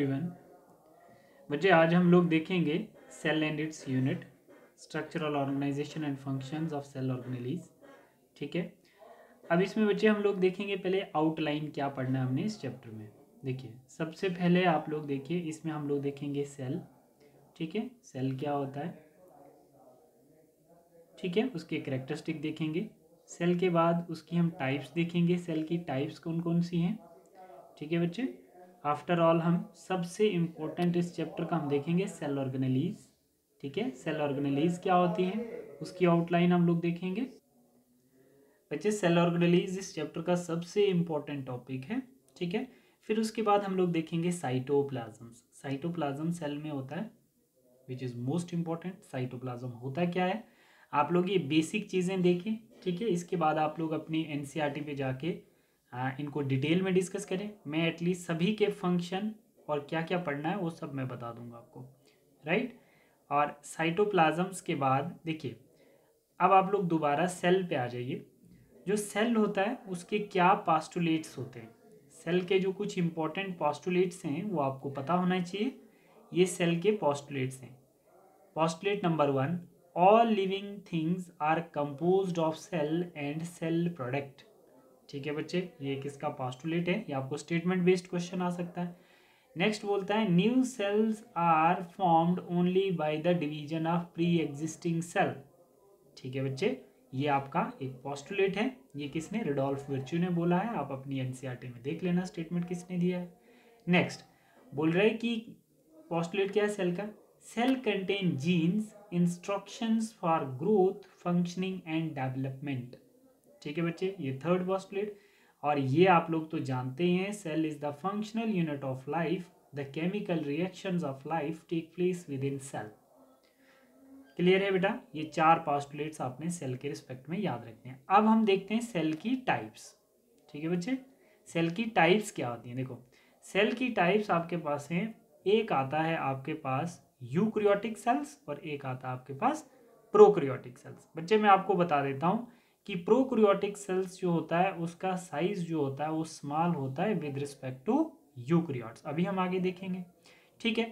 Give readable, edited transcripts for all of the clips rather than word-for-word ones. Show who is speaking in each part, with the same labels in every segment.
Speaker 1: Everyone. बच्चे आज हम लोग देखेंगे cell and its unit, structural organisation and functions of cell organelles. ठीक है, अब इसमें बच्चे हम लोग देखेंगे पहले आउटलाइन क्या पढ़ना है हमने इस चैप्टर में। देखिए सबसे पहले आप लोग देखिए इसमें हम लोग देखेंगे सेल। ठीक है, सेल क्या होता है, ठीक है, उसके कैरेक्टरिस्टिक देखेंगे। सेल के बाद उसकी हम टाइप्स देखेंगे, सेल की टाइप्स कौन कौन सी हैं। ठीक है बच्चे, आफ्टर ऑल हम सबसे इम्पोर्टेंट इस चैप्टर का हम देखेंगे सेल ऑर्गेनेलीज। ठीक है, सेल ऑर्गेनेलीज क्या होती है उसकी आउटलाइन हम लोग देखेंगे। बच्चे सेल ऑर्गेनेलीज इस चैप्टर का सबसे इम्पोर्टेंट टॉपिक है। ठीक है, फिर उसके बाद हम लोग देखेंगे साइटोप्लाज्म। साइटोप्लाज्म सेल में होता है which is most important. Cytoplasm होता क्या है, आप लोग ये बेसिक चीज़ें देखें। ठीक है, इसके बाद आप लोग अपनी एनसीईआरटी पे जाके इनको डिटेल में डिस्कस करें। मैं एटलीस्ट सभी के फंक्शन और क्या क्या पढ़ना है वो सब मैं बता दूंगा आपको, राइट। और साइटोप्लाज्म्स के बाद देखिए अब आप लोग दोबारा सेल पे आ जाइए। जो सेल होता है उसके क्या पास्टुलेट्स होते हैं, सेल के जो कुछ इंपॉर्टेंट पास्टुलेट्स हैं वो आपको पता होना चाहिए। ये सेल के पास्टुलेट्स हैं। Postulate number 1, all living things are composed of cell and cell product। ठीक है बच्चे, ये किसका पास्टुलेट है, ये आपको स्टेटमेंट बेस्ड क्वेश्चन आ सकता है। नेक्स्ट बोलता है new cells are formed only by the division of pre existing cell. ठीक है बच्चे, ये आपका एक पोस्टुलेट है। ये किसने, रिडोल्फ विर्च्यू ने बोला है। आप अपनी एनसीईआरटी में देख लेना स्टेटमेंट किसने दिया है। नेक्स्ट बोल रहे हैं कि पोस्टुलेट क्या है सेल का, cell contain genes instructions for growth functioning and development. ठीक है बच्चे, ये थर्ड पोस्टुलेट। और ये आप लोग तो जानते ही हैं, cell is the functional unit of life, the chemical reactions of life take place within cell. Clear है बेटा, ये चार पोस्टुलेट्स आपने सेल के रिस्पेक्ट में याद रखने हैं। अब हम देखते हैं सेल की टाइप्स। ठीक है बच्चे, सेल की टाइप्स क्या होती हैं। देखो सेल की टाइप्स आपके पास हैं, एक आता है आपके पास यूकैरियोटिक सेल्स और एक आता है आपके पास प्रोकैरियोटिक सेल्स। बच्चे मैं आपको बता देता हूं कि प्रोकैरियोटिक सेल्स जो होता है उसका साइज जो होता है वो स्मॉल होता है विद रिस्पेक्ट टू यूकैरियोट्स। अभी हम आगे देखेंगे। ठीक है,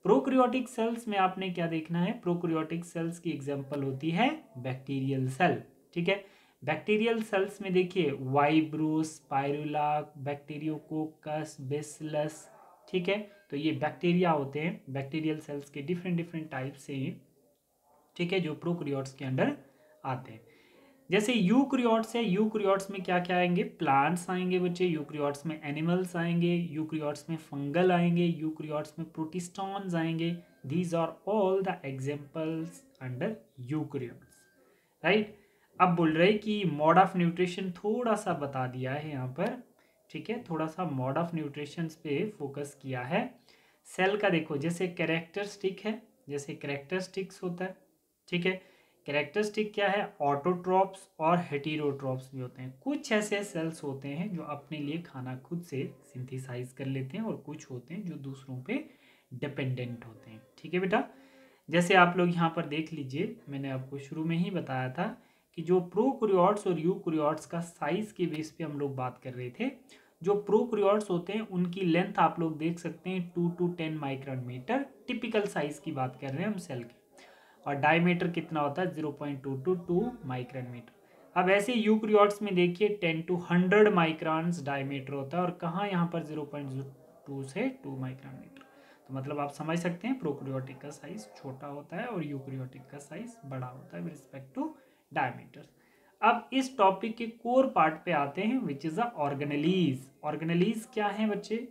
Speaker 1: प्रोकैरियोटिक सेल्स में आपने क्या देखना है, प्रोकैरियोटिक सेल्स की एग्जांपल होती है बैक्टीरियल सेल। ठीक है, बैक्टीरियल सेल्स में देखिए वाइब्रो, स्पाइरुला, बैक्टीरियोकोकस, बेसिलस। ठीक है, तो ये बैक्टीरिया होते हैं। बैक्टीरियल सेल्स के डिफरेंट डिफरेंट टाइप से हैं। ठीक है, जो प्रोकैरियोट्स के अंडर आते हैं। जैसे यूकैरियोट्स है, यूकैरियोट्स में क्या क्या आएंगे, प्लांट्स आएंगे बच्चे, यूकैरियोट्स में एनिमल्स आएंगे, यूकैरियोट्स में फंगल आएंगे, यूकैरियोट्स में प्रोटिस्टॉन्स आएंगे। These are all the examples under eukaryotes, right. अब बोल रहे कि मोड ऑफ न्यूट्रिशन थोड़ा सा बता दिया है यहाँ पर। ठीक है, थोड़ा सा मोड ऑफ न्यूट्रिशन पे फोकस किया है। सेल का देखो जैसे कैरेक्टरिस्टिक है, जैसे कैरेक्टरिस्टिक्स होता है। ठीक है, कैरेक्टरिस्टिक क्या है, ऑटोट्रॉप्स और हेटेरोट्रॉप्स भी होते हैं। कुछ ऐसे सेल्स होते हैं जो अपने लिए खाना खुद से सिंथेसाइज कर लेते हैं और कुछ होते हैं जो दूसरों पे डिपेंडेंट होते हैं। ठीक है बेटा, जैसे आप लोग यहाँ पर देख लीजिए, मैंने आपको शुरू में ही बताया था कि जो प्रोकैरियोट्स और यूकैरियोट्स का साइज के बेस पे हम लोग बात कर रहे थे। जो प्रोकैरियोट्स होते हैं उनकी लेंथ आप लोग देख सकते हैं 2 to 10 micron metre, typical size की बात कर रहे हैं हम सेल की। और डायमीटर कितना होता है 0.2 to 2 माइक्रोन मीटर। अब ऐसे यूकैरियोट्स में देखिए 10 to 100 माइक्रॉन्स डायमीटर होता है और कहाँ यहाँ पर 0.2 से 2 माइक्रोन मीटर। तो मतलब आप समझ सकते हैं प्रोकैरियोटिक का साइज छोटा होता है और यूकैरियोटिक का साइज बड़ा होता है विद रिस्पेक्ट टू डायमीटर। अब इस टॉपिक के कोर पार्ट पे आते हैं विच इज अ ऑर्गेनेलीज। ऑर्गेनेलीज क्या है बच्चे,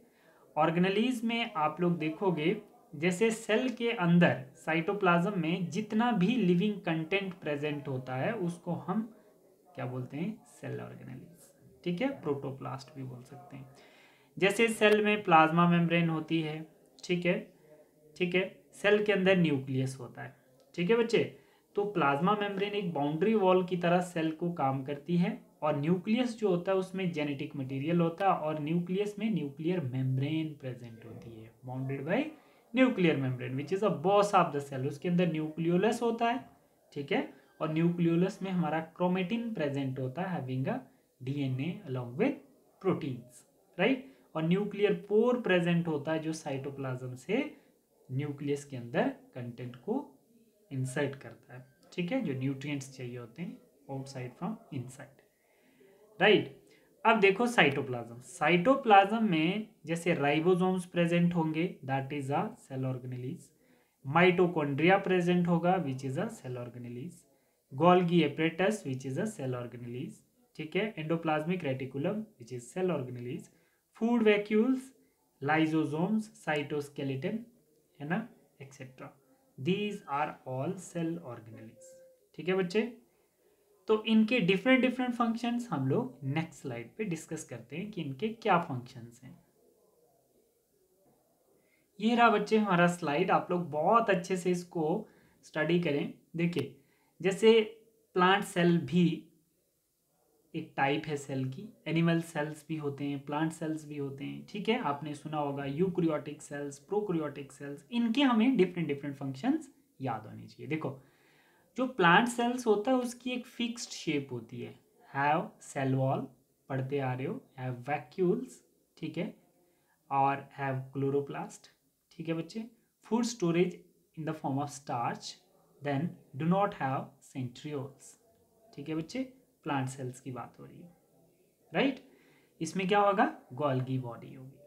Speaker 1: ऑर्गेनेलीज में आप लोग देखोगे जैसे सेल के अंदर साइटोप्लाज्म में जितना भी लिविंग कंटेंट प्रेजेंट होता है उसको हम क्या बोलते हैं, सेल ऑर्गेनेलीज। ठीक है, प्रोटोप्लास्ट भी बोल सकते हैं। जैसे सेल में प्लाज्मा मेम्ब्रेन होती है। ठीक है, ठीक है, सेल के अंदर न्यूक्लियस होता है। ठीक है बच्चे, तो प्लाज्मा मेम्ब्रेन एक बाउंड्री वॉल की तरह सेल को काम करती है और न्यूक्लियस जो होता है उसमें जेनेटिक मटेरियल होता है और न्यूक्लियस में न्यूक्लियर मेम्ब्रेन प्रेजेंट होती है, bounded by nuclear membrane which is a boss of the cell. उसके अंदर न्यूक्लियोलस होता है। ठीक है, और न्यूक्लियोलस में हमारा क्रोमेटिन प्रेजेंट होता है having a DNA along with proteins, right. और न्यूक्लियर पोर प्रेजेंट होता है जो साइटोप्लाज्म से न्यूक्लियस के अंदर कंटेंट को इंसर्ट करता है, ठीक है, जो न्यूट्रिएंट्स चाहिए होते हैं आउटसाइड फ्रॉम इनसाइड, राइट। अब देखो साइटोप्लाज्म, साइटोप्लाज्म में जैसे राइबोसोम्स प्रेजेंट होंगे, that is a cell organelles, mitochondria present होगा which is a cell organelles, Golgi apparatus which is a cell organelles, ठीक है, endoplasmic reticulum which is cell organelles, food vacuoles, lysosomes, cytoskeleton, है ना, etcetera, these are all cell organelles, ठीक है बच्चे। तो इनके डिफरेंट डिफरेंट फंक्शंस हम लोग नेक्स्ट स्लाइड पे डिस्कस करते हैं कि इनके क्या फंक्शंस हैं। ये रहा बच्चे हमारा स्लाइड, आप लोग बहुत अच्छे से इसको स्टडी करें। देखिए जैसे प्लांट सेल भी एक टाइप है सेल की, एनिमल सेल्स भी होते हैं, प्लांट सेल्स भी होते हैं, ठीक है, आपने सुना होगा यूकैरियोटिक सेल्स, प्रोकैरियोटिक सेल्स, इनके हमें डिफरेंट डिफरेंट फंक्शंस याद होने चाहिए। देखो जो प्लांट सेल्स होता है उसकी एक फिक्स्ड शेप होती है, हैव सेल वॉल, पढ़ते आ रहे हो, हैव वैक्यूल्स, ठीक है, और हैव क्लोरोप्लास्ट, ठीक है बच्चे, food storage in the form of starch, then do not have centrioles, ठीक है बच्चे, प्लांट सेल्स की बात हो रही है, राइट। इसमें क्या होगा, गोल्गी बॉडी होगी।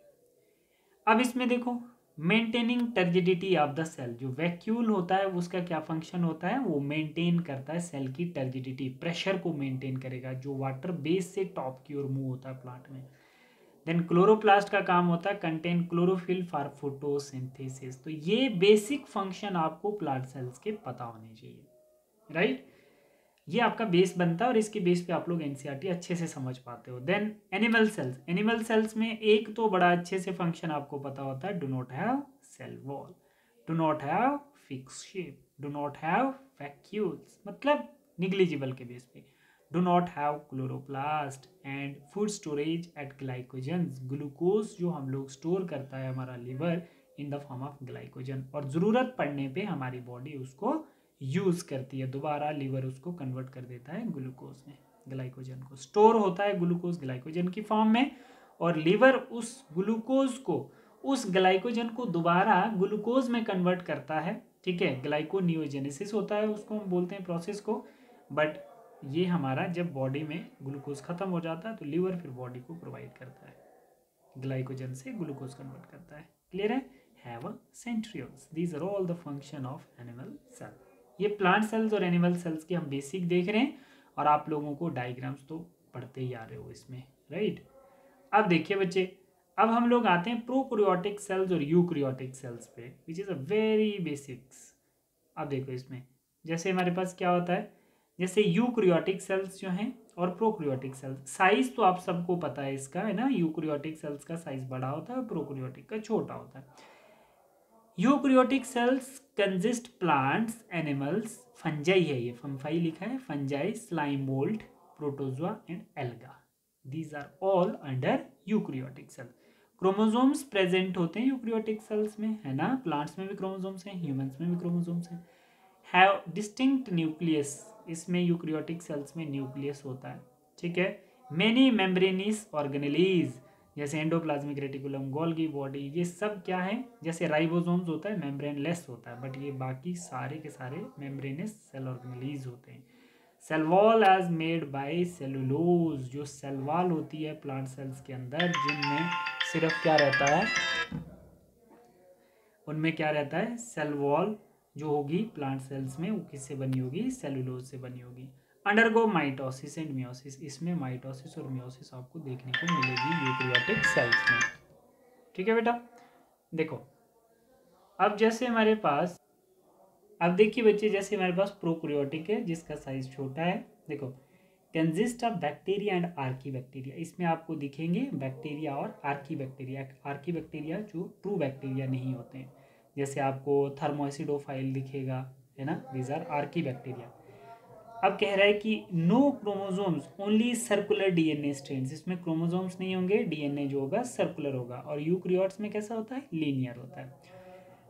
Speaker 1: अब इसमें देखो maintaining turgidity of the cell, जो वैक्यूल होता है उसका क्या फंक्शन होता है, वो मेंटेन करता है सेल की टर्जिडिटी, प्रेशर को मेंटेन करेगा, जो वाटर बेस से टॉप की ओर मूव होता है प्लांट में। देन क्लोरोप्लास्ट का काम होता है कंटेन क्लोरोफिल फॉर फोटोसिंथेसिस। तो ये बेसिक फंक्शन आपको प्लांट सेल्स के पता होने चाहिए, राइट। ये आपका बेस बनता है और इसके बेस पे आप लोग एनसीईआरटी अच्छे से समझ पाते हो। Then animal cells, animal cells में एक तो बड़ा अच्छे से फंक्शन आपको पता होता है, do not have cell wall, do not have fix shape, do not have vacuoles, मतलब निग्लिजिबल के बेस पे, do not have chloroplast and food storage at glycogen, glucose जो हम लोग स्टोर करता है हमारा liver in the form of glycogen, और ज़रूरत पड़ने पे हमारी बॉडी उसको यूज़ करती है, दोबारा लीवर उसको कन्वर्ट कर देता है ग्लूकोज में, ग्लाइकोजन को स्टोर होता है ग्लूकोज ग्लाइकोजन की फॉर्म में, और लीवर उस ग्लूकोज को, उस ग्लाइकोजन को दोबारा ग्लूकोज में कन्वर्ट करता है, ठीक है, ग्लाइकोनियोजेनेसिस होता है उसको हम बोलते हैं प्रोसेस को। बट ये हमारा जब बॉडी में ग्लूकोज खत्म हो जाता है तो लीवर फिर बॉडी को प्रोवाइड करता है, ग्लाइकोजन से ग्लूकोज कन्वर्ट करता है, क्लियर है। Have a centrioles, these are all the function of animal cell. ये प्लांट सेल्स और एनिमल सेल्स के हम बेसिक देख रहे हैं, और आप लोगों को डायग्राम्स तो पढ़ते ही आ रहे हो इसमें, राइट। अब देखिए बच्चे, अब हम लोग आते हैं प्रोकैरियोटिक सेल्स और यूकैरियोटिक सेल्स पे, which is a very basics. अब देखो इसमें जैसे हमारे पास क्या होता है, जैसे यूकैरियोटिक सेल्स जो हैं और प्रोकैरियोटिक सेल्स, साइज तो आप सबको पता है इसका, है ना, यूकैरियोटिक सेल्स का साइज बड़ा होता है, प्रोकैरियोटिक का छोटा होता है। Eukaryotic cells consist plants, animals, fungi है, ये फंफाई लिखा है, fungi, slime mould, protozoa and alga, these are all under eukaryotic cell. Chromosomes present होते हैं यूकैरियोटिक सेल्स में, है ना, प्लांट्स में भी क्रोमोसोम्स हैं, ह्यूमंस में भी क्रोमोसोम्स हैं। हैव डिस्टिंक्ट न्यूक्लियस, इसमें यूकैरियोटिक सेल्स में न्यूक्लियस होता है, ठीक है। मेनी मेम्ब्रेनिस ऑर्गेनेलीज, जैसे एंडोप्लाज्मिक रेटिकुलम, गोल्गी बॉडी, ये सब क्या है, जैसे राइबोसोम्स होता है मेम्ब्रेन लेस होता है, बट ये बाकी सारे के सारे मेम्ब्रेनस सेल ऑर्गेनेलीज होते हैं। Cell wall as made by cellulose, जो सेल वॉल होती है प्लांट सेल्स के अंदर, जिनमें सिर्फ क्या रहता है, उनमें क्या रहता है, सेल वॉल जो होगी प्लांट सेल्स में वो किससे बनी होगी, सेलुलोज से बनी होगी। अंडरगो माइटोसिस एंड मियोसिस, इसमें माइटोसिस और मियोसिस आपको देखने को मिलेगी यूकैरियोटिक सेल्स में, ठीक है बेटा। देखो अब जैसे हमारे पास, अब देखिए बच्चे, जैसे हमारे पास प्रोकैरियोटिक है जिसका साइज छोटा है, देखो consist of bacteria and Archie bacteria, इसमें आपको दिखेंगे बैक्टीरिया और आर्की बैक्टीरिया। आर्की बैक्टीरिया जो ट्रू बैक्टीरिया नहीं होते हैं, जैसे आपको थर्मोएसिडोफाइल दिखेगा, है ना, दीज आर आर्की बैक्टीरिया। अब कह रहा है कि no chromosomes only circular DNA strands, इसमें क्रोमोसोम्स नहीं होंगे, डीएनए जो होगा सर्कुलर होगा, और यूकैरियोट्स में कैसा होता है, लीनियर होता है।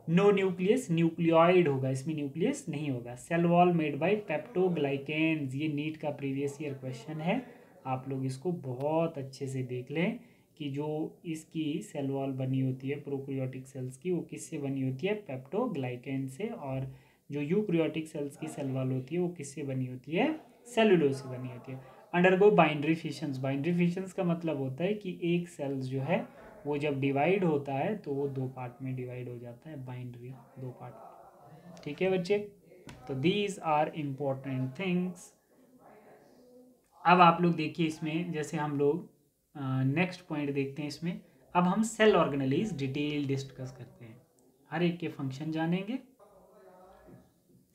Speaker 1: नो न्यूक्लियस, न्यूक्लियोइड होगा, इसमें न्यूक्लियस नहीं होगा। सेल वॉल मेड बाय पेप्टोग्लाइकेन्स, ये नीट का प्रीवियस ईयर क्वेश्चन है, आप लोग इसको बहुत अच्छे से देख लें, कि जो इसकी सेल वॉल बनी होती है प्रोकैरियोटिक सेल्स की, वो किससे बनी होती है, पेप्टोग्लाइकेन से, और जो यूकैरियोटिक सेल्स की सेल वॉल होती है वो किससे बनी होती है, सेलुलोज से बनी होती है। अंडरगो बाइंड्री फिशंस, बाइंड्री फिशंस का मतलब होता है कि एक सेल्स जो है वो जब डिवाइड होता है तो वो दो पार्ट में डिवाइड हो जाता है, बाइंड्री दो पार्ट। ठीक है बच्चे, तो दीज आर इम्पोर्टेंट थिंग्स। अब आप लोग देखिए इसमें, जैसे हम लोग नेक्स्ट पॉइंट देखते हैं इसमें। अब हम सेल ऑर्गेनेलीज डिटेल डिस्कस करते हैं, हर एक के फंक्शन जानेंगे।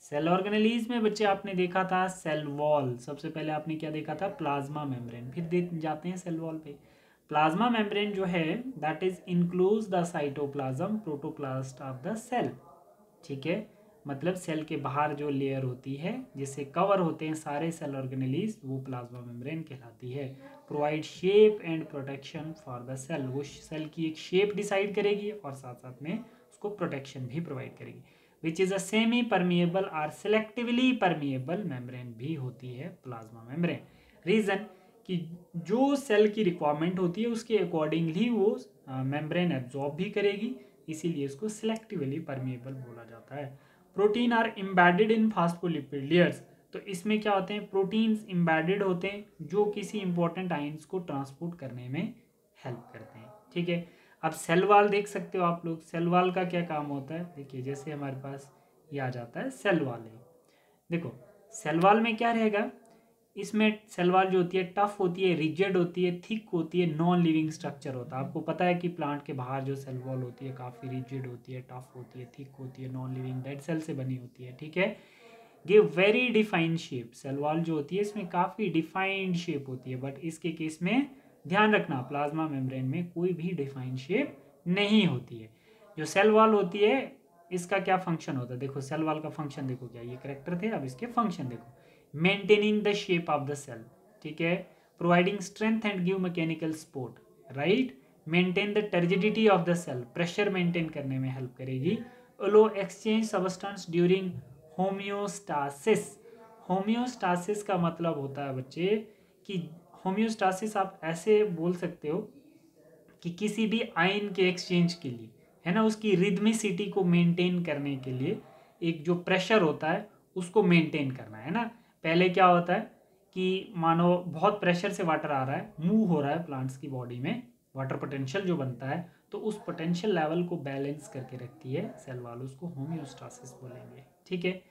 Speaker 1: सेल ऑर्गेनेलीज में बच्चे आपने देखा था सेल वॉल, सबसे पहले आपने क्या देखा था, प्लाज्मा मेम्ब्रेन। फिर देख जाते हैं सेल वॉल पे। प्लाज्मा मेम्ब्रेन जो है that is includes the cytoplasm protoplast of the cell. ठीक है, मतलब सेल के बाहर जो लेयर होती है जिससे कवर होते हैं सारे सेल ऑर्गेनेलीज, वो प्लाज्मा मेम्ब्रेन कहलाती है। Provide shape and protection for the cell, वो सेल की एक शेप डिसाइड करेगी और साथ साथ में उसको प्रोटेक्शन भी प्रोवाइड करेगी। Which is a semi permeable और सिलेक्टिवली परमिएबल मेम्ब्रेन भी होती है प्लाज्मा मेम्ब्रेन। रीज़न कि जो सेल की रिक्वायरमेंट होती है उसके अकॉर्डिंगली वो मेम्ब्रेन एब्जॉर्ब भी करेगी, इसीलिए इसको सिलेक्टिवली परमिएबल बोला जाता है। Protein are embedded in phospholipid layers, तो इसमें क्या होते हैं, प्रोटीन्स इम्बेडेड होते हैं जो किसी इंपॉर्टेंट आयंस को ट्रांसपोर्ट करने में हेल्प करते हैं। ठीक है, अब सेल वॉल देख सकते हो आप लोग, सेल वॉल का क्या काम होता है, देखिए जैसे हमारे पास ये आ जाता है सेल वॉल है। देखो सेल वॉल में क्या रहेगा, इसमें सेल वॉल जो होती है टफ होती है, रिजिड होती है, थिक होती है, नॉन लिविंग स्ट्रक्चर होता है। आपको पता है कि प्लांट के बाहर जो सेल वॉल होती है काफ़ी रिजिड होती है, टफ होती है, थिक होती है, नॉन लिविंग डेड सेल से बनी होती है। ठीक है, give very defined shape, cell wall जो होती है इसमें काफ़ी डिफाइंड शेप होती है, बट इसके केस में ध्यान रखना प्लाज्मा मेम्ब्रेन में कोई भी डिफाइंड शेप नहीं होती है। जो सेल वॉल होती है इसका क्या फंक्शन होता है, देखो सेल वॉल का फंक्शन देखो, क्या ये करेक्टर थे, अब इसके फंक्शन देखो। Maintaining the shape of the cell, ठीक है, providing strength and give mechanical support, right, maintain the turgidity of the cell, pressure maintain करने में हेल्प करेगी। Allow exchange substance during homeostasis, homeostasis का मतलब होता है बच्चे कि होम्योस्टासिस आप ऐसे बोल सकते हो कि किसी भी आयन के एक्सचेंज के लिए, है ना, उसकी रिदमिसिटी को मेंटेन करने के लिए एक जो प्रेशर होता है उसको मेंटेन करना है ना। पहले क्या होता है कि मानो बहुत प्रेशर से वाटर आ रहा है, मूव हो रहा है प्लांट्स की बॉडी में, वाटर पोटेंशियल जो बनता है, तो उस पोटेंशियल लेवल को बैलेंस करके रखती है सेल वॉल, उसको होम्योस्टासिस बोलेंगे। ठीक है,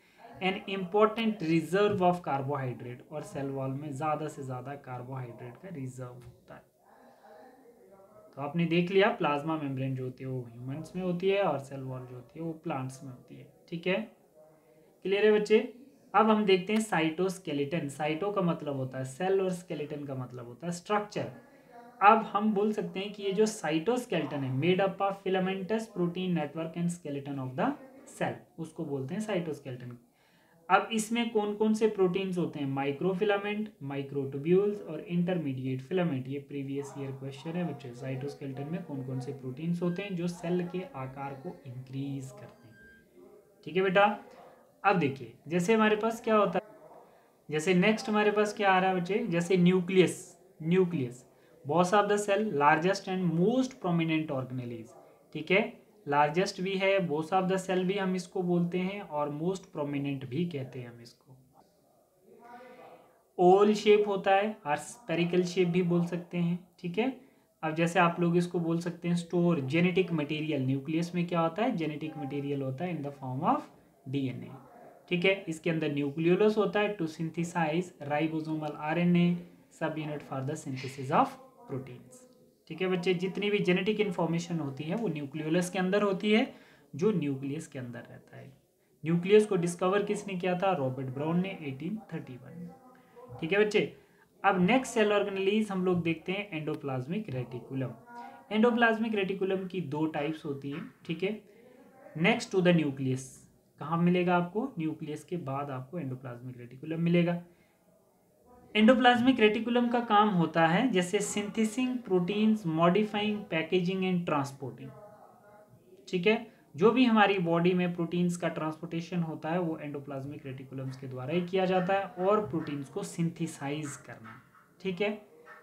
Speaker 1: an important reserve of carbohydrate, और सेल वॉल में ज़्यादा से ज़्यादा कार्बोहाइड्रेट का रिजर्व होता है। तो आपने देख लिया प्लाज्मा मेम्ब्रेन जो होती है वो ह्यूमंस में होती है और सेल वॉल जो होती है वो प्लांट्स में होती है। ठीक है, क्लियर है बच्चे। अब हम देखते हैं साइटोस्केलेटन, साइटो का मतलब होता है सेल और स्केलेटन का मतलब होता है स्ट्रक्चर। अब हम बोल सकते हैं कि ये जो साइटोस्केलेटन है made up of filamentous protein network and skeleton of the cell, उसको बोलते हैं साइटोस्केलेटन। अब इसमें कौन कौन से प्रोटीन्स होते हैं, माइक्रोफिलामेंट, माइक्रोट्यूब्यूल्स और इंटरमीडिएट फिलामेंट। ये प्रीवियस ईयर क्वेश्चन है बच्चे, साइटोस्केलेटन में कौन कौन से प्रोटीन्स होते हैं जो सेल के आकार को इंक्रीज करते हैं। ठीक है बेटा, अब देखिए जैसे हमारे पास क्या होता है, जैसे नेक्स्ट हमारे पास क्या आ रहा है बच्चे, जैसे nucleus, nucleus boss of the cell, largest and most prominent organelles. ठीक है, लार्जेस्ट भी है, बोस ऑफ द सेल भी हम इसको बोलते हैं, और मोस्ट प्रोमिनेंट भी कहते हैं हम इसको। ओवल शेप होता है और स्पेरिकल शेप भी बोल सकते हैं। ठीक है, अब जैसे आप लोग इसको बोल सकते हैं स्टोर जेनेटिक मटेरियल, न्यूक्लियस में क्या होता है, जेनेटिक मटेरियल होता है in the form of DNA. ठीक है, इसके अंदर न्यूक्लियोलस होता है to synthesise ribosomal RNA, subunit for the synthesis of proteins. ठीक है बच्चे, जितनी भी जेनेटिक इन्फॉर्मेशन होती है वो न्यूक्लियोलस के अंदर होती है, जो न्यूक्लियस के अंदर रहता है। न्यूक्लियस को डिस्कवर किसने किया था, रॉबर्ट ब्राउन ने 1831 में। ठीक है बच्चे, अब नेक्स्ट सेल ऑर्गेनेलीज हम लोग देखते हैं एंडोप्लाज्मिक रेटिकुलम। एंडोप्लाज्मिक रेटिकुलम की दो टाइप्स होती हैं। ठीक है, नेक्स्ट टू द न्यूक्लियस, कहाँ मिलेगा आपको, न्यूक्लियस के बाद आपको एंडोप्लाज्मिक रेटिकुलम मिलेगा। एंडोप्लाज्मिक रेटिकुलम का काम होता है जैसे synthesising proteins, modifying, packaging and transporting. ठीक है, जो भी हमारी बॉडी में प्रोटीन्स का ट्रांसपोर्टेशन होता है वो एंडोप्लाज्मिक रेटिकुलम्स के द्वारा ही किया जाता है, और प्रोटीन्स को सिंथेसाइज करना। ठीक है,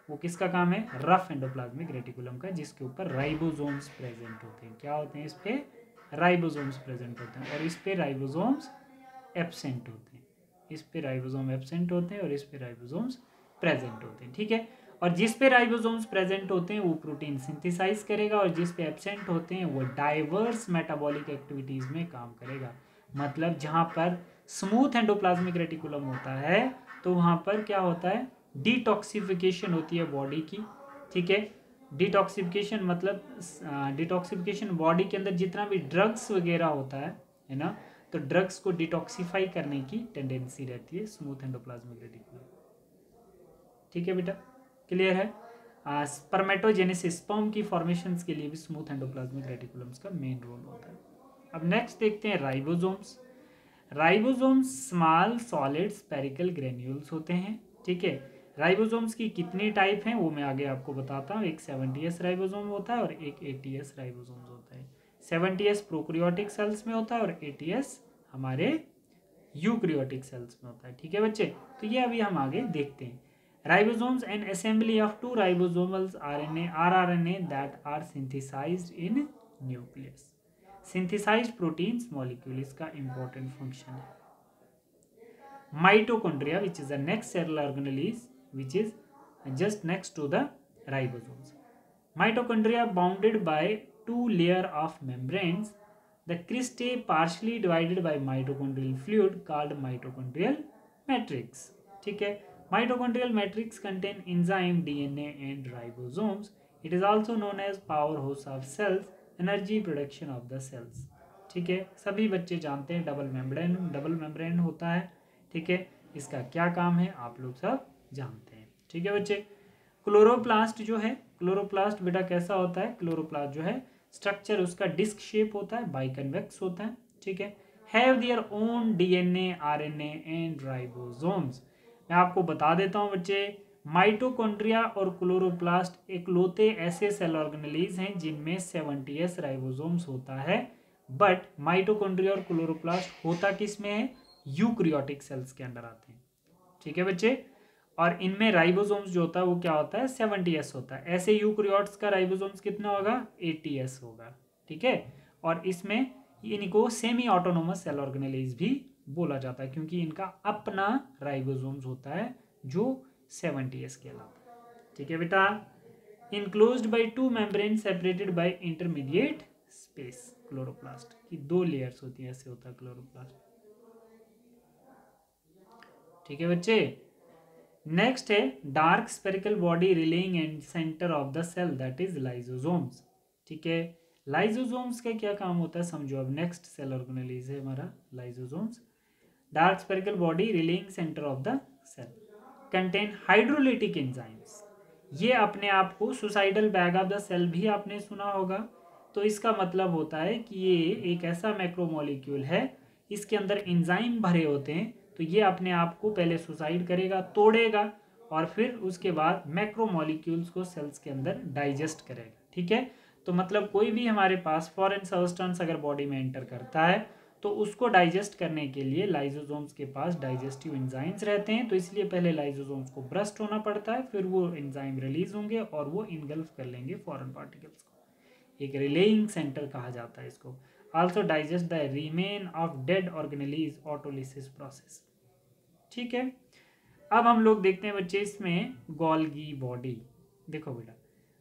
Speaker 1: वो किसका काम है? रफ एंडोप्लाज्मिक रेटिकुलम का, जिसके ऊपर राइबोसोम्स प्रेजेंट होते हैं। क्या होते हैं? इस पे राइबोसोम्स प्रेजेंट होते हैं, और इस पे राइबोसोम्स एब्सेंट होते हैं। इस पे राइबोसोम एब्सेंट होते हैं और इस पे राइबोसोम्स प्रेजेंट होते हैं। ठीक है, और जिस पे राइबोसोम्स प्रेजेंट होते हैं वो प्रोटीन सिंथेसाइज करेगा, और जिस पे एब्सेंट होते हैं वो डाइवर्स मेटाबॉलिक एक्टिविटीज में काम करेगा। मतलब जहां पर स्मूथ एंडोप्लाज्मिक रेटिकुलम होता है तो वहां पर क्या होता है? डिटॉक्सिफिकेशन होती है बॉडी की। ठीक है, डिटॉक्सिफिकेशन मतलब डिटॉक्सिफिकेशन बॉडी के अंदर जितना भी ड्रग्स वगैरह होता है ना, तो ड्रग्स को डिटॉक्सिफाई करने की टेंडेंसी रहती है स्मूथ एंडोप्लाज्मिक रेटिकुलम। ठीक है बेटा, क्लियर है? स्पर्मेटोजेनेसिस, स्पर्म की फॉर्मेशंस के लिए भी स्मूथ एंडोप्लाज्मिक रेटिकुलम्स का मेन रोल होता है। अब नेक्स्ट देखते हैं ribosomes. Ribosomes small solid spherical granules होते हैं। ठीक है, राइबोसोम्स की कितनी टाइप हैं वो मैं आगे आपको बताता हूँ। एक 70s राइबोसोम होता है और एक 80s राइबोसोम्स होता है। 70s प्रोकैरियोटिक सेल्स में होता है और 80s हमारे यूकैरियोटिक सेल्स में होता है। ठीक है बच्चे, तो ये अभी हम आगे देखते हैं। Ribosomes an assembly of two ribosomal RNA rRNA that are synthesised in nucleus. Synthesised proteins molecule इसका इंपॉर्टेंट फंक्शन है। Mitochondria, which is the next cellular organelle, which is just next to the ribosomes. Mitochondria bounded by two layer of membranes. The cristae partially divided by mitochondrial fluid called mitochondrial matrix. ठीक है, mitochondrial matrix contain enzyme, DNA and ribosomes. It is also known as powerhouse of cells, energy production of the cells. ठीक है, सभी बच्चे जानते हैं double membrane होता है। ठीक है, इसका क्या काम है आप लोग सब जानते हैं। ठीक है बच्चे, क्लोरोप्लास्ट जो है, क्लोरोप्लास्ट बेटा कैसा होता है? क्लोरोप्लास्ट जो है स्ट्रक्चर उसका डिस्क शेप होता है, बाइकन्वेक्स होता है। ठीक है, have their own DNA, RNA and ribosomes. मैं आपको बता देता हूं बच्चे, माइटोकॉन्ड्रिया और क्लोरोप्लास्ट इकलौते ऐसे सेल ऑर्गेनेलीज हैं जिनमें 70s राइबोसोम्स होता है। बट माइटोकॉन्ड्रिया और क्लोरोप्लास्ट होता किस में है? यूकैरियोटिक सेल्स के अंदर आते हैं। ठीक है बच्चे, और इनमें राइबोसोम्स जो होता है वो क्या होता है? 70s होता है। ऐसे यूकैरियोट्स का राइबोसोम्स कितना होगा? 80s होगा। ठीक है, और इसमें इनको सेमी ऑटोनोमस सेल ऑर्गेनेलीज भी बोला जाता है क्योंकि इनका अपना राइबोसोम्स होता है जो 70s कहलाता है। ठीक है बेटा, enclosed by two membrane separated by intermediate space. Chloroplast की दो लेयर्स होती है, ऐसे होता है क्लोरोप्लास्ट। ठीक है बच्चे, नेक्स्ट है dark spherical body relaying and centre of the cell that is lysosomes. ठीक है, लाइसोसोम्स का क्या काम होता है समझो। अब नेक्स्ट सेल ऑर्गेनेलीज है हमारा lysosomes. Dark spherical body relaying centre of the cell contain hydrolytic enzymes. ये अपने आप को suicidal bag of the cell भी आपने सुना होगा। तो इसका मतलब होता है कि ये एक ऐसा मैक्रोमोलिक्यूल है, इसके अंदर एंजाइम भरे होते हैं। तो ये अपने आप को पहले सुसाइड करेगा, तोड़ेगा, और फिर उसके बाद मैक्रोमोलिक्यूल्स को सेल्स के अंदर डाइजेस्ट करेगा। ठीक है, तो मतलब कोई भी हमारे पास फॉरेन सब्सटेंस अगर बॉडी में एंटर करता है तो उसको डाइजेस्ट करने के लिए लाइसोसोम्स के पास डाइजेस्टिव एंजाइम्स रहते हैं। तो इसलिए पहले लाइसोसोम्स को ब्रस्ट होना पड़ता है, फिर वो एंजाइम रिलीज होंगे और वो इनगल्फ कर लेंगे फॉरेन पार्टिकल्स को। एक रिलेइंग सेंटर कहा जाता है इसको। Also digest the remain of dead organelles autolysis process. ठीक है, अब हम लोग देखते हैं बच्चे इसमें गोल्गी बॉडी। देखो बेटा,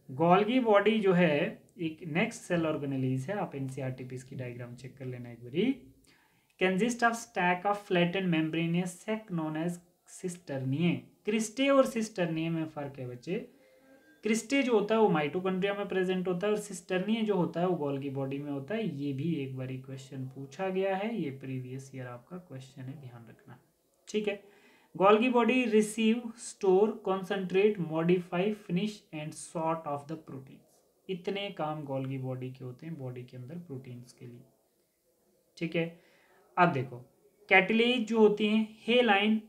Speaker 1: गोल्गी बॉडी जो है एक नेक्स्ट सेल ऑर्गेनेलीज है। आप एनसीईआरटी पे इसकी डायग्राम चेक कर लेना एक बारी। Consist of stack of flattened membranous sac known as cisternae. Cristae और सिस्टर्निए में फर्क है बच्चे। क्रिस्टे जो होता है वो माइटोकॉन्ड्रिया में प्रेजेंट होता है और सिस्टर्निए जो होता है वो गोल्गी बॉडी में होता है। ये भी एक बारी क्वेश्चन पूछा गया है, ये प्रीवियस ईयर आपका क्वेश्चन है, ध्यान रखना। ठीक है, Golgi body receive, store, concentrate, modify, finish and sort of the protein. इतने काम गोल्गी बॉडी के होते हैं बॉडी के अंदर प्रोटीन्स के लिए। ठीक है, अब देखो कैटिलेज जो होती हैं, हेलाइन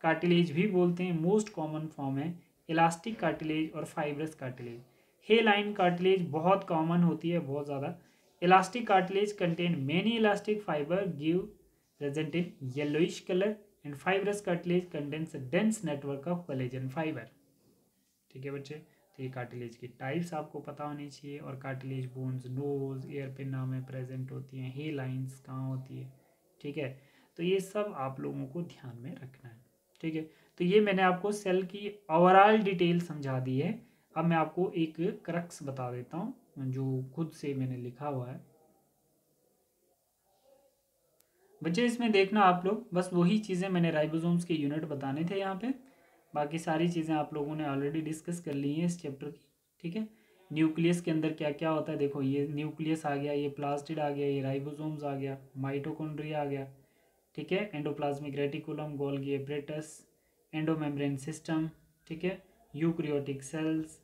Speaker 1: कार्टिलेज भी बोलते हैं, मोस्ट कॉमन फॉर्म है इलास्टिक कार्टिलेज और फाइब्रस कार्टिलेज। हेलाइन कार्टिलेज बहुत कॉमन होती है, बहुत ज़्यादा। Elastic cartilage contain many elastic fibre give present in yellowish colour and fibrous cartilage contains a dense network of collagen fibre. ठीक है बच्चे। तो ये कार्टिलेज की टाइप्स आपको पता होनी चाहिए, और कार्टिलेज बोन्स नोज एयर पिना में प्रेजेंट होती हैं, हे लाइन्स कहाँ होती है, ठीक है। तो ये सब आप लोगों को ध्यान में रखना है, ठीक है। तो ये मैंने आपको सेल की ओवरऑल डिटेल समझा दी है। अब मैं आपको एक क्रक्स बता देता हूँ जो खुद से मैंने लिखा हुआ है। बच्चे इसमें देखना आप लोग, बस वही चीज़ें मैंने राइबोसोम्स के यूनिट बताने थे यहाँ पे, बाकी सारी चीज़ें आप लोगों ने ऑलरेडी डिस्कस कर ली हैं इस चैप्टर की, ठीक है। न्यूक्लियस के अंदर क्या क्या होता है, देखो ये न्यूक्लियस आ गया, ये प्लास्टिड आ गया, ये राइबोसोम्स आ गया, माइटोकॉन्ड्रिया आ गया, ठीक है। Endoplasmic reticulum, Golgi apparatus, endomembrane system, ठीक है। यूक्रियोटिक सेल्स,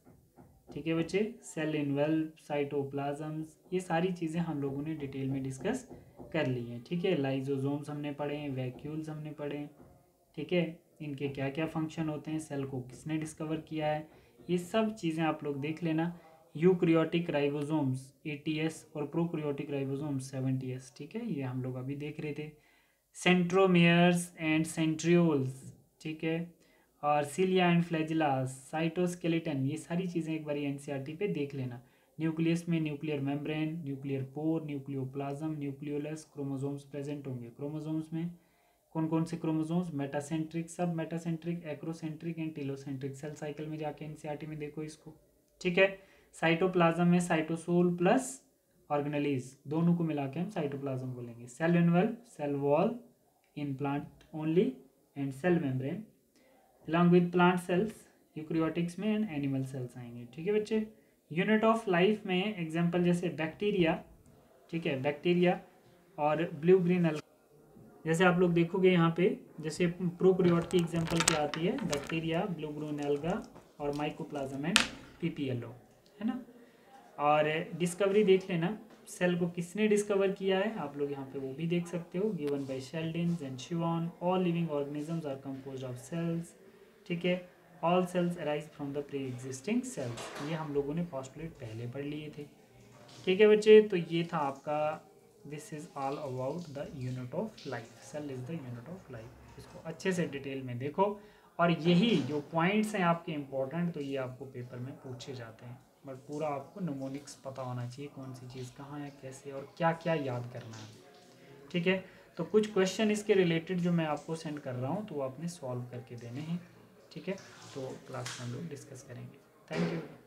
Speaker 1: ठीक है बच्चे, सेल इनवेल्व, साइटोप्लाज्म्स, ये सारी चीज़ें हम लोगों ने डिटेल में डिस्कस कर ली हैं, ठीक है। लाइजोसोम्स हमने पढ़े हैं, वैक्यूल्स हमने पढ़े हैं, ठीक है। इनके क्या क्या फंक्शन होते हैं, सेल को किसने डिस्कवर किया है, ये सब चीज़ें आप लोग देख लेना। यूक्रियोटिक राइबोसोम्स 80s और प्रोक्रियोटिक राइबोसोम्स 70s, ठीक है, ये हम लोग अभी देख रहे थे। सेंट्रोमियर्स एंड सेंट्रियोल्स, ठीक है, और सीलिया एंड फ्लैजिलास, साइटोस्केलेटन, ये सारी चीज़ें एक बार एनसीईआरटी पे देख लेना। न्यूक्लियस में nuclear membrane, nuclear pore, nucleoplasm, nucleolus, chromosomes present होंगे। क्रोमोसोम्स में कौन कौन से क्रोमोसोम्स, मेटासेंट्रिक, सब metacentric, acrocentric and telocentric. Cell cycle में जाके एनसीईआरटी में देखो इसको, ठीक है। साइटोप्लाज्म में साइटोसोल प्लस ऑर्गेनेलीज, दोनों को मिला के हम साइटोप्लाज्म बोलेंगे। Cell involve, cell wall in plant only, and cell membrane along with plant cells, eukaryotics में एंड एनिमल सेल्स आएंगे, ठीक है बच्चे। यूनिट ऑफ लाइफ में एग्जांपल जैसे बैक्टीरिया, ठीक है, बैक्टीरिया और ब्लू ग्रीन एल्गा, जैसे आप लोग देखोगे यहाँ पे, जैसे प्रोकैरियोट की एग्जांपल क्या आती है, बैक्टीरिया, ब्लू ग्रीन एल्गा और माइकोप्लाज्म एंड पीपीएलओ, है ना। और डिस्कवरी देख लेना, सेल को किसने डिस्कवर किया है, आप लोग यहाँ पे वो भी देख सकते हो, given by Schleiden and Schwann. All living organisms are composed of cells, ठीक है। All cells arise from the pre existing cells, ये हम लोगों ने पोस्टुलेट पहले पढ़ लिए थे, ठीक है बच्चे। तो ये था आपका, this is all about the unit of life, cell is the unit of life. इसको अच्छे से डिटेल में देखो, और यही जो पॉइंट्स हैं आपके इंपॉर्टेंट, तो ये आपको पेपर में पूछे जाते हैं, बट पूरा आपको नमोनिक्स पता होना चाहिए, कौन सी चीज़ कहाँ है, कैसे और क्या क्या याद करना है, ठीक है। तो कुछ क्वेश्चन इसके रिलेटेड जो मैं आपको सेंड कर रहा हूँ, तो वो आपने सॉल्व करके देने हैं, ठीक है। तो क्लास में हम लोग डिस्कस करेंगे। Thank you.